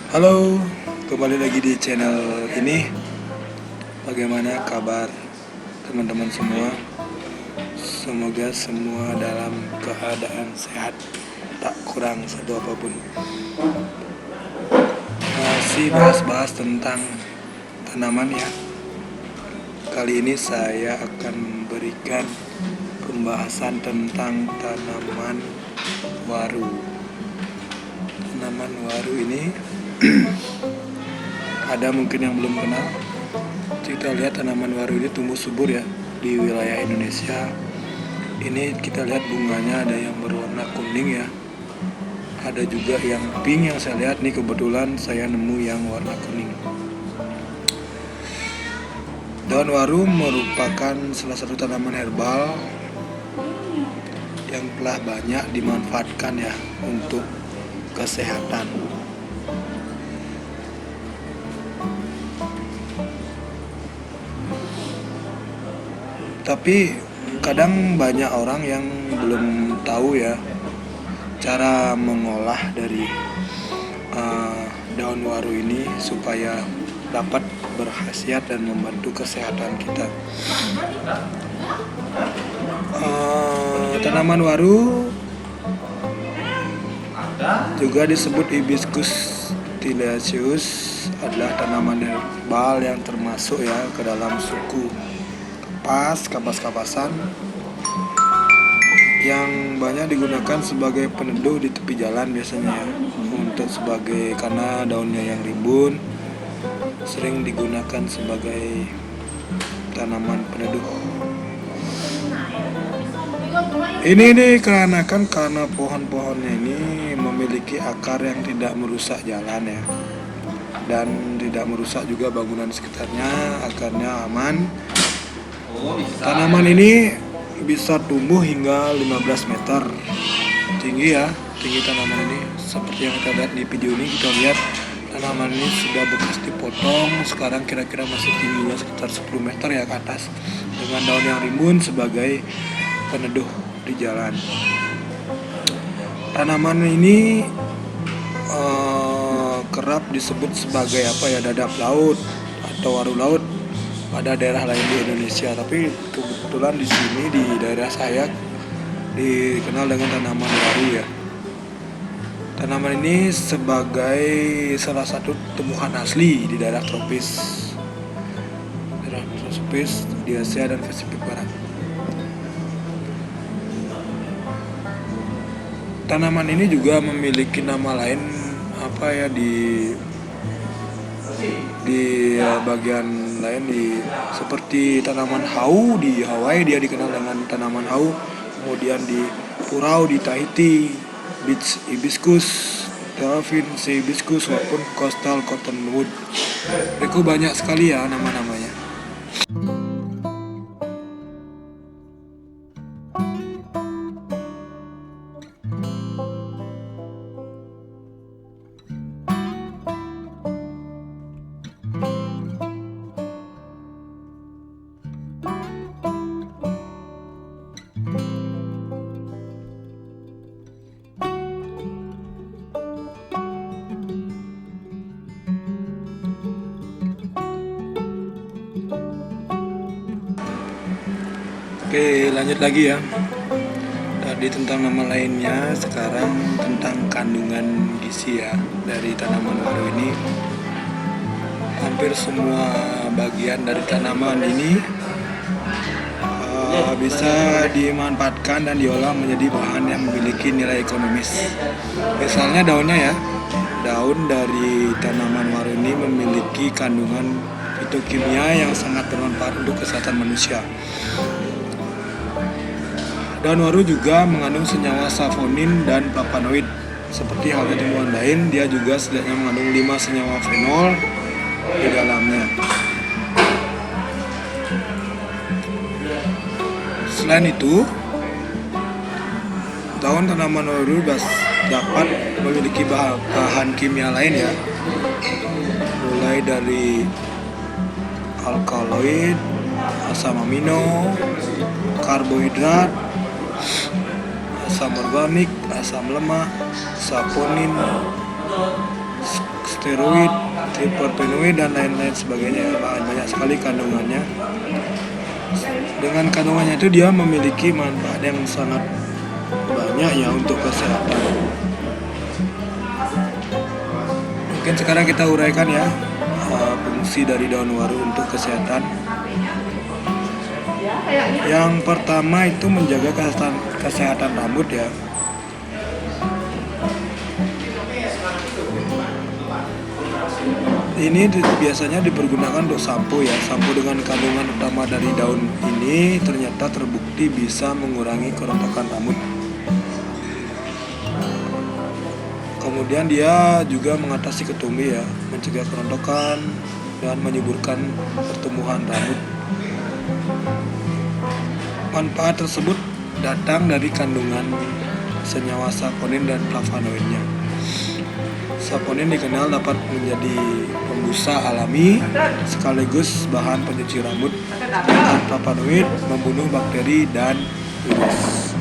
Halo, kembali lagi di channel ini. Bagaimana kabar teman-teman semua? Semoga semua dalam keadaan sehat, tak kurang satu apapun. Masih bahas-bahas tentang tanaman ya. Kali ini saya akan berikan pembahasan tentang tanaman waru. Tanaman waru ini ada mungkin yang belum kenal. Kita lihat tanaman waru ini tumbuh subur ya di wilayah Indonesia. Ini kita lihat bunganya ada yang berwarna kuning ya. Ada juga yang pink yang saya lihat nih, kebetulan saya nemu yang warna kuning. Daun waru merupakan salah satu tanaman herbal yang telah banyak dimanfaatkan ya untuk kesehatan. Tapi kadang banyak orang yang belum tahu ya cara mengolah dari daun waru ini supaya dapat berkhasiat dan membantu kesehatan kita. Tanaman waru juga disebut Hibiscus tiliaceus, adalah tanaman herbal yang termasuk ya ke dalam suku kapas-kapasan yang banyak digunakan sebagai peneduh di tepi jalan biasanya ya. Karena daunnya yang rimbun sering digunakan sebagai tanaman peneduh. Ini nih karena pohon-pohonnya ini memiliki akar yang tidak merusak jalan ya, dan tidak merusak juga bangunan sekitarnya, akarnya aman. Tanaman ini bisa tumbuh hingga 15 meter tinggi ya, tinggi tanaman ini. Seperti yang kita lihat di video ini, kita lihat tanaman ini sudah bekas dipotong, sekarang kira-kira masih tingginya sekitar 10 meter ya ke atas, dengan daun yang rimbun sebagai peneduh di jalan. Tanaman ini kerap disebut sebagai dadap laut atau waru laut pada daerah lain di Indonesia, tapi kebetulan di sini di daerah saya dikenal dengan tanaman waru ya. Tanaman ini sebagai salah satu tumbuhan asli di daerah tropis di Asia dan Pasifik Barat. Tanaman ini juga memiliki nama lain di bagian lain seperti tanaman hau di Hawaii, dia dikenal dengan tanaman hau. Kemudian di Purau di Tahiti, Beach Hibiscus, Terrafin Hibiscus maupun Coastal Cottonwood. Itu banyak sekali ya nama-namanya. Oke, lanjut lagi ya. Tadi tentang nama lainnya, sekarang tentang kandungan gizi ya dari tanaman waru ini. Hampir semua bagian dari tanaman ini bisa dimanfaatkan dan diolah menjadi bahan yang memiliki nilai ekonomis. Misalnya daunnya ya. Daun dari tanaman waru ini memiliki kandungan fitokimia yang sangat bermanfaat untuk kesehatan manusia. Daun waru juga mengandung senyawa savonin dan flavonoid. Seperti halnya tumbuhan lain, dia juga setidaknya mengandung 5 senyawa fenol di dalamnya. Selain itu, daun tanaman waru dapat memiliki bahan kimia lain ya, mulai dari alkaloid, asam amino, karbohidrat, asam organik, asam lemak, saponin, steroid, triterpenoid dan lain-lain sebagainya. Banyak sekali kandungannya. Dengan kandungannya itu dia memiliki manfaat yang sangat banyak ya untuk kesehatan. Mungkin sekarang kita uraikan ya fungsi dari daun waru untuk kesehatan. Yang pertama itu menjaga kesehatan rambut ya. Ini biasanya dipergunakan untuk sampo ya. Sampo dengan kandungan utama dari daun ini ternyata terbukti bisa mengurangi kerontokan rambut. Kemudian dia juga mengatasi ketumbi ya, mencegah kerontokan dan menyuburkan pertumbuhan rambut. Manfaat tersebut datang dari kandungan senyawa saponin dan flavonoidnya. Saponin dikenal dapat menjadi pembusa alami sekaligus bahan pencuci rambut, sedangkan flavonoid membunuh bakteri dan virus.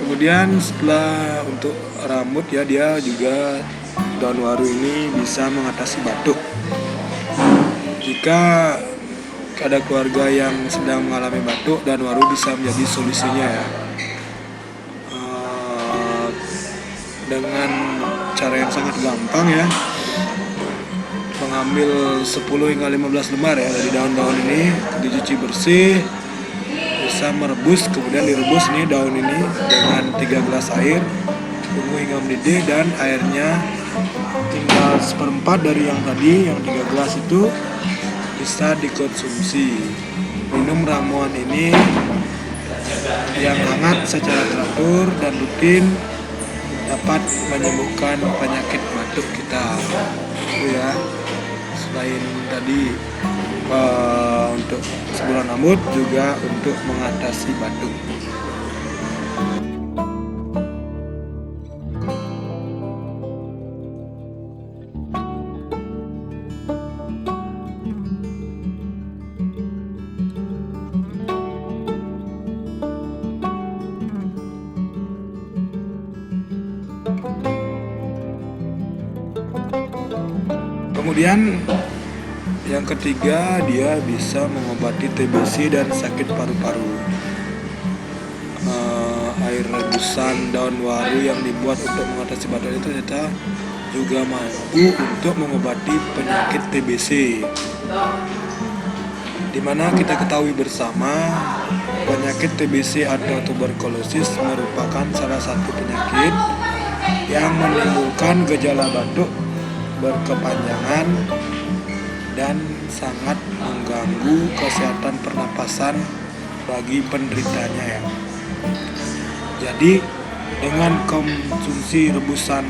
Kemudian setelah untuk rambut ya, dia juga daun waru ini bisa mengatasi batuk. Jika ada keluarga yang sedang mengalami batuk, daun waru bisa menjadi solusinya ya. Dengan cara yang sangat gampang ya, mengambil 10 hingga 15 lembar ya dari daun-daun ini, dicuci bersih, bisa merebus, kemudian direbus nih daun ini dengan 3 gelas air, tunggu hingga mendidih dan airnya tinggal 1/4 dari yang tadi, yang 3 gelas itu bisa dikonsumsi. Minum ramuan ini yang hangat secara teratur dan rutin dapat menyembuhkan penyakit batuk kita. Itu ya. Selain tadi untuk semburan rambut, juga untuk mengatasi batuk. Kemudian yang ketiga, dia bisa mengobati TBC dan sakit paru-paru. Air rebusan daun waru yang dibuat untuk mengatasi batuk itu ternyata juga mampu untuk mengobati penyakit TBC. Dimana kita ketahui bersama penyakit TBC atau tuberkulosis merupakan salah satu penyakit yang menimbulkan gejala batuk berkepanjangan dan sangat mengganggu kesehatan pernapasan bagi penderitanya ya. Jadi dengan konsumsi rebusan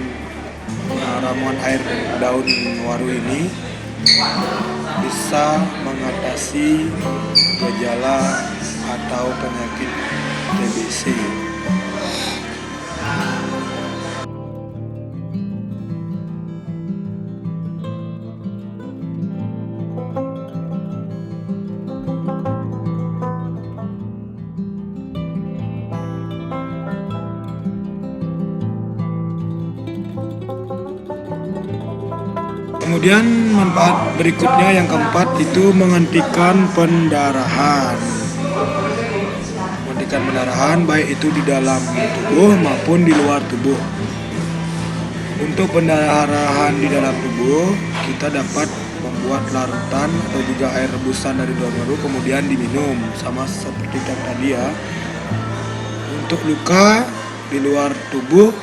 ramuan air daun waru ini bisa mengatasi gejala atau penyakit TBC. Kemudian manfaat berikutnya yang keempat itu menghentikan pendarahan. Menghentikan pendarahan baik itu di dalam tubuh maupun di luar tubuh. Untuk pendarahan di dalam tubuh, kita dapat membuat larutan atau juga air rebusan dari daun waru kemudian diminum, sama seperti yang tadi ya. Untuk luka di luar tubuh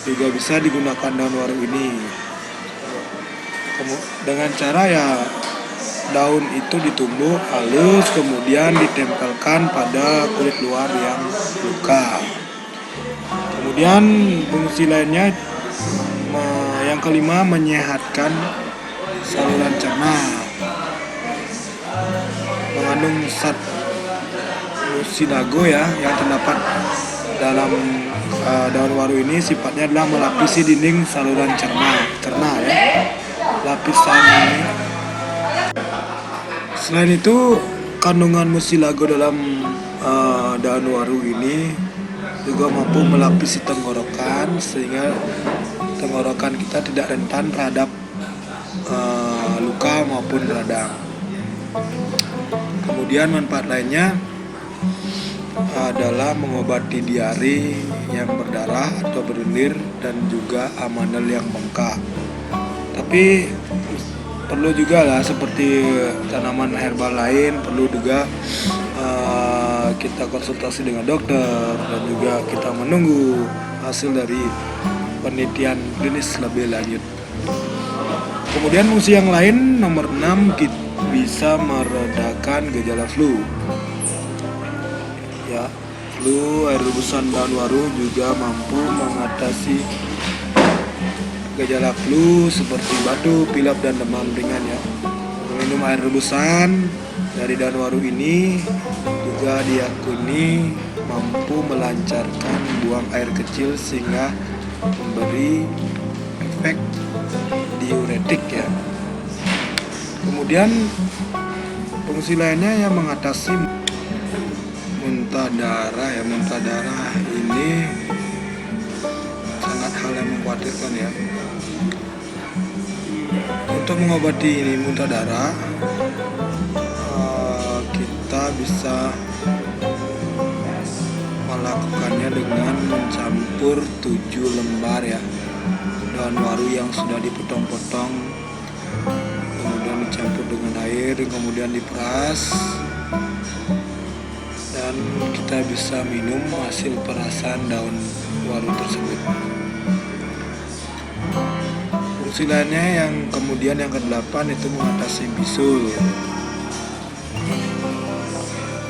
juga bisa digunakan daun waru ini. Dengan cara ya daun itu ditumbuk halus, kemudian ditempelkan pada kulit luar yang luka. Kemudian fungsi lainnya yang kelima, menyehatkan saluran cerna. Mengandung zat mucinago ya yang terdapat dalam daun waru ini sifatnya adalah melapisi dinding saluran cerna ya. Lapisan ini. Selain itu, kandungan mucinago dalam daun waru ini juga mampu melapisi tenggorokan sehingga tenggorokan kita tidak rentan terhadap luka maupun radang. Kemudian manfaat lainnya adalah mengobati diare yang berdarah atau berlendir dan juga amandel yang bengkak. Tapi perlu juga lah seperti tanaman herbal lain, perlu juga kita konsultasi dengan dokter dan juga kita menunggu hasil dari penelitian klinis lebih lanjut. Kemudian fungsi yang lain nomor 6, bisa meredakan gejala flu. Ya, flu, air rebusan daun waru juga mampu mengatasi gejala flu seperti batuk, pilek dan demam ringan ya. Minum air rebusan dari daun waru ini juga diyakini mampu melancarkan buang air kecil sehingga memberi efek diuretik ya. Kemudian fungsi lainnya yang mengatasi muntah darah ya. Muntah darah ini sangat hal yang mengkhawatirkan ya. Untuk mengobati ini muntah darah, kita bisa melakukannya dengan mencampur 7 lembar ya daun waru yang sudah dipotong-potong, kemudian dicampur dengan air, kemudian diperas, dan kita bisa minum hasil perasan daun waru tersebut. Fungsi lainnya yang kemudian yang ke-8 itu mengatasi bisul.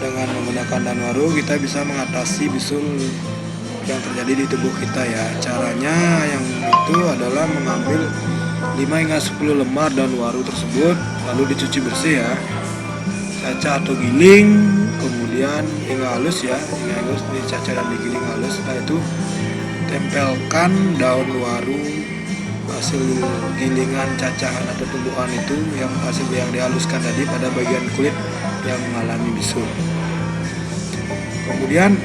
Dengan menggunakan daun waru kita bisa mengatasi bisul yang terjadi di tubuh kita ya. Caranya yang itu adalah mengambil 5 hingga 10 lembar daun waru tersebut lalu dicuci bersih ya, caca atau giling, kemudian hingga halus ya, hingga halus dicaca dan digiling halus. Setelah itu tempelkan daun waru hasil gilingan, cacahan atau tumbuhan itu yang hasil yang dihaluskan tadi pada bagian kulit yang mengalami bisul. Kemudian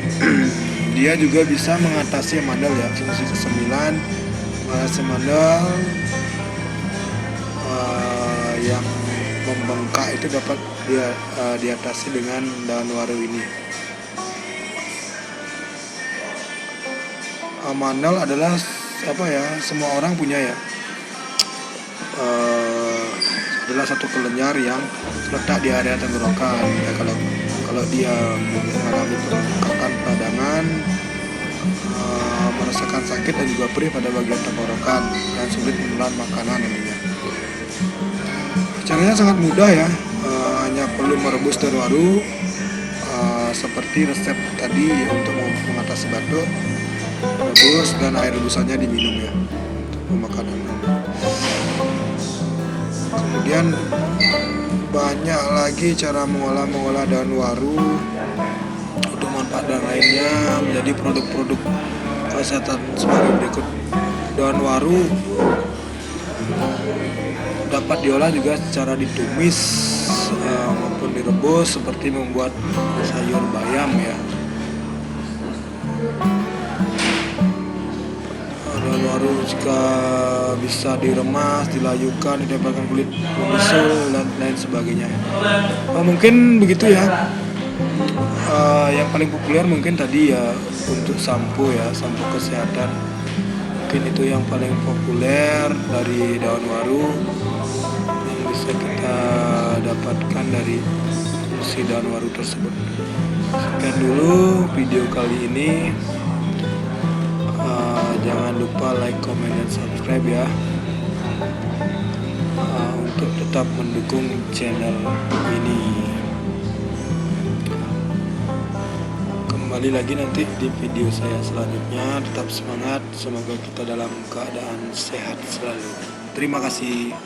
dia juga bisa mengatasi amandel ya. Fungsi ke-9 mengatasi amandel yang membengkak itu dapat diatasi dengan daun waru ini. Amandel adalah semua orang punya ya. Adalah satu kelenjar yang terletak di area tenggorokan ya. Kalau dia mengalami pembengkakan peradangan, merasakan sakit dan juga perih pada bagian tenggorokan dan sulit menelan makanan namanya. Caranya sangat mudah ya, hanya perlu merebus daun waru seperti resep tadi untuk mengatasi batuk, rebus dan air rebusannya diminum ya untuk makanan. Kemudian banyak lagi cara mengolah daun waru untuk manfaat dan lainnya menjadi produk-produk kesehatan sebagai berikut. Daun waru dapat diolah juga secara ditumis maupun direbus seperti membuat sayur bayam ya. Daun waru jika bisa diremas, dilayukan, ditempelkan kulit bisul dan lain sebagainya. Mungkin begitu ya. Yang paling populer mungkin tadi ya untuk sampo ya, sampo kesehatan. Mungkin itu yang paling populer dari daun waru yang bisa kita dapatkan dari si daun waru tersebut. Sekian dulu video kali ini. Jangan lupa like, comment, dan subscribe ya untuk tetap mendukung channel ini. Kembali lagi nanti di video saya selanjutnya. Tetap semangat, semoga kita dalam keadaan sehat selalu. Terima kasih.